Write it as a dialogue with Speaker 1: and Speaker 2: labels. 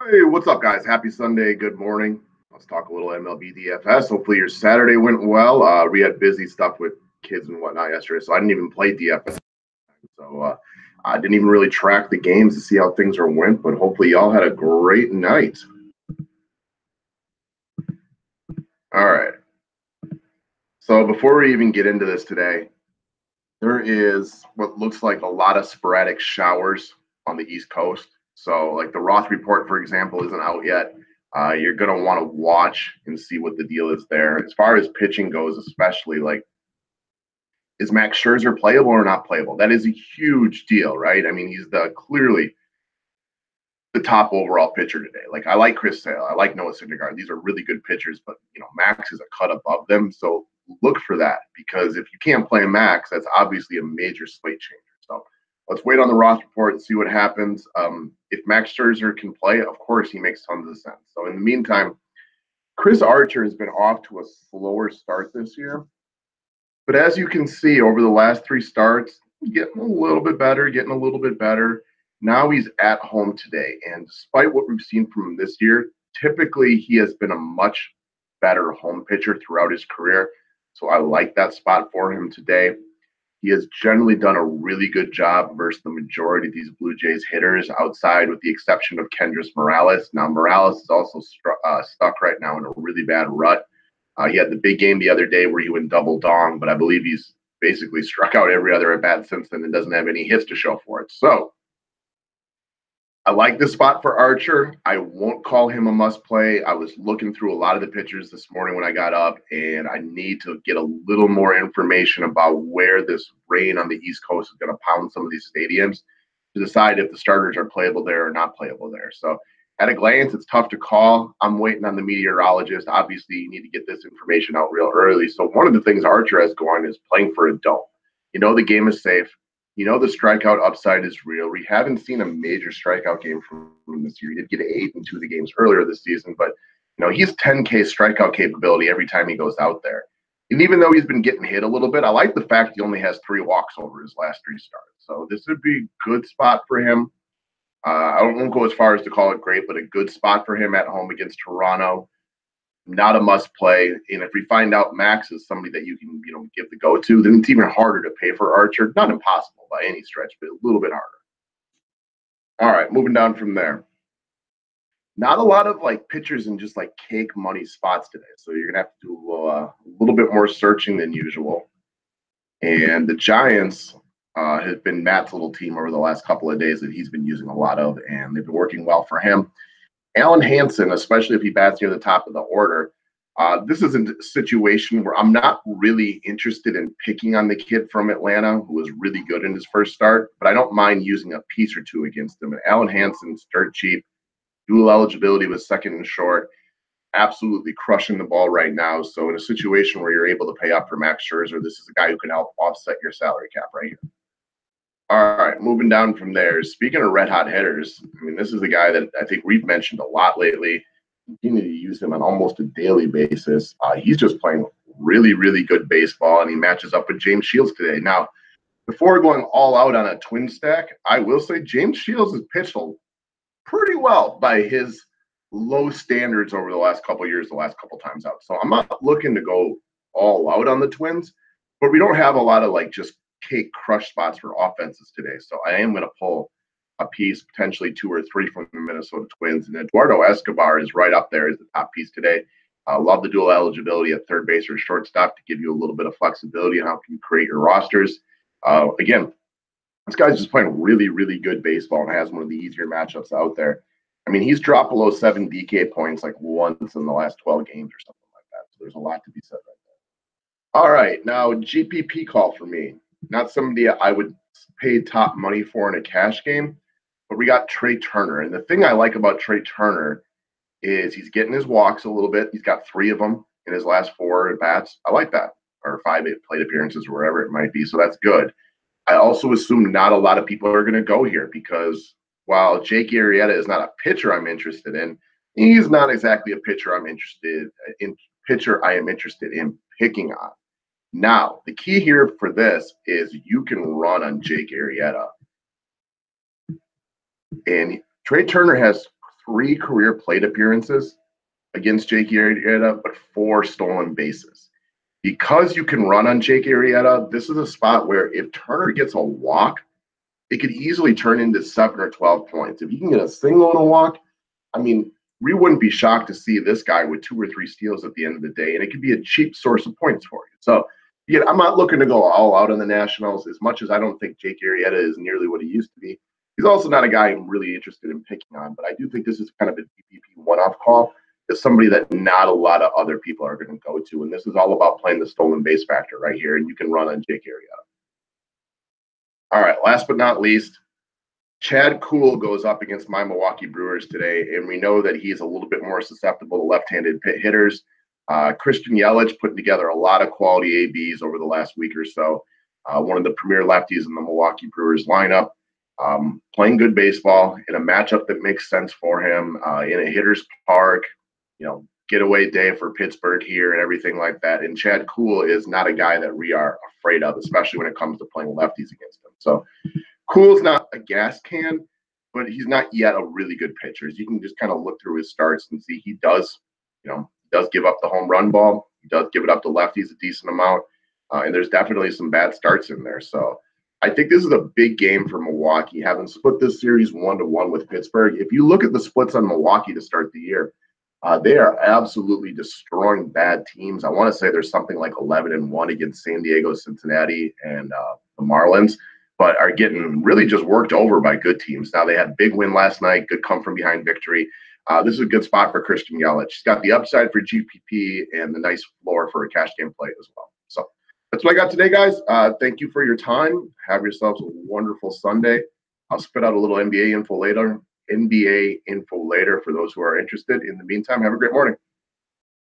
Speaker 1: Hey, what's up, guys? Happy Sunday. Good morning. Let's talk a little MLB DFS. Hopefully, your Saturday went well. We had busy stuff with kids and whatnot yesterday, so I didn't even play DFS. So I didn't even really track the games to see how things are went, but hopefully, y'all had a great night. All right. So before we even get into this today, there is what looks like a lot of sporadic showers on the East Coast. So, like the Roth report, for example, isn't out yet. You're going to want to watch and see what the deal is there. As far as pitching goes, especially, like, is Max Scherzer playable or not playable? That is a huge deal, right? I mean, he's clearly the top overall pitcher today. Like, I like Chris Sale, I like Noah Syndergaard. These are really good pitchers, but Max is a cut above them. So look for that, because if you can't play Max, that's obviously a major slate changer. So let's wait on the Roth report and see what happens. If Max Scherzer can play, of course he makes tons of sense. So in the meantime, Chris Archer has been off to a slower start this year. But as you can see, over the last three starts, getting a little bit better. Now he's at home today. And despite what we've seen from him this year, typically he has been a much better home pitcher throughout his career. So I like that spot for him today. He has generally done a really good job versus the majority of these Blue Jays hitters, outside with the exception of Kendrys Morales. Now, Morales is also stuck right now in a really bad rut. He had the big game the other day where he went double dong, but I believe he's basically struck out every other at bat since then and doesn't have any hits to show for it. So I like this spot for Archer. I won't call him a must play. I was looking through a lot of the pitchers this morning when I got up, and I need to get a little more information about where this rain on the East Coast is going to pound some of these stadiums to decide if the starters are playable there or not playable there. So at a glance, it's tough to call. I'm waiting on the meteorologist. Obviously, you need to get this information out real early. So one of the things Archer has going is playing for a dome. The game is safe. The strikeout upside is real. We haven't seen a major strikeout game from him this year. He did get 8 in 2 of the games earlier this season, but he's 10K strikeout capability every time he goes out there. And even though he's been getting hit a little bit, I like the fact he only has 3 walks over his last 3 starts. So this would be a good spot for him. I won't go as far as to call it great, but a good spot for him at home against Toronto. Not a must play. And if we find out Max is somebody that you can, give the go to, then it's even harder to pay for Archer. Not impossible by any stretch, but a little bit harder. All right, moving down from there. Not a lot of pitchers in just cake money spots today. So you're going to have to do a little bit more searching than usual. And the Giants has been Matt's little team over the last couple of days that he's been using a lot of, and they've been working well for him. Alan Hansen, especially if he bats near the top of the order, this is a situation where I'm not really interested in picking on the kid from Atlanta who was really good in his first start, but I don't mind using a piece or two against him. And Alan Hansen's dirt cheap, dual eligibility with second and short, absolutely crushing the ball right now. So in a situation where you're able to pay up for Max Scherzer, this is a guy who can help offset your salary cap right here. All right, moving down from there. Speaking of red hot hitters, I mean, this is a guy that I think we've mentioned a lot lately. Continue to use him on almost a daily basis. He's just playing really, really good baseball, and he matches up with James Shields today. Now, before going all out on a twin stack, I will say James Shields has pitched pretty well by his low standards over the last couple of years, the last couple times out. So I'm not looking to go all out on the Twins, but we don't have a lot of just cake crush spots for offenses today. So I am going to pull a piece, potentially 2 or 3 from the Minnesota Twins. And Eduardo Escobar is right up there as the top piece today. Love the dual eligibility at third base or shortstop to give you a little bit of flexibility on how you create your rosters. Again, this guy's just playing really, really good baseball and has one of the easier matchups out there. I mean, he's dropped below 7 DK points once in the last 12 games or something like that. So there's a lot to be said right there. All right, now GPP call for me. Not somebody I would pay top money for in a cash game, but we got Trey Turner. And the thing I like about Trey Turner is he's getting his walks a little bit. He's got 3 of them in his last 4 at bats. I like that, or 5 plate appearances, wherever it might be. So that's good. I also assume not a lot of people are going to go here because while Jake Arrieta is not a pitcher I'm interested in, he's not exactly a pitcher I'm interested in. I am interested in picking on. Now, the key here for this is you can run on Jake Arrieta. And Trey Turner has 3 career plate appearances against Jake Arrieta, but 4 stolen bases. Because you can run on Jake Arrieta, this is a spot where if Turner gets a walk, it could easily turn into 7 or 12 points. If you can get a single and a walk, I mean, we wouldn't be shocked to see this guy with 2 or 3 steals at the end of the day, and it could be a cheap source of points for you. So, I'm not looking to go all out on the Nationals as much as I don't think Jake Arrieta is nearly what he used to be. He's also not a guy I'm really interested in picking on, but I do think this is kind of a DPP one-off call. Is somebody that not a lot of other people are going to go to, and this is all about playing the stolen base factor right here, and you can run on Jake Arrieta. All right, last but not least, Chad Kuhl goes up against my Milwaukee Brewers today, and we know that he's a little bit more susceptible to left-handed hitters. Christian Yelich putting together a lot of quality ABs over the last week or so. One of the premier lefties in the Milwaukee Brewers lineup, playing good baseball in a matchup that makes sense for him in a hitter's park, getaway day for Pittsburgh here and everything like that. And Chad Kuhl is not a guy that we are afraid of, especially when it comes to playing lefties against him. So Kuhl's not a gas can, but he's not yet a really good pitcher. You can just kind of look through his starts and see he does give up the home run ball. He does give it up to lefties a decent amount. And there's definitely some bad starts in there. So I think this is a big game for Milwaukee, having split this series 1-1 with Pittsburgh. If you look at the splits on Milwaukee to start the year, they are absolutely destroying bad teams. I want to say there's something like 11-1 against San Diego, Cincinnati, and the Marlins, but are getting really just worked over by good teams. Now, they had a big win last night, good come-from-behind victory. This is a good spot for Christian Yelich. He's got the upside for GPP and the nice floor for a cash game play as well. So that's what I got today, guys. Thank you for your time. Have yourselves a wonderful Sunday. I'll spit out a little NBA info later for those who are interested. In the meantime, have a great morning.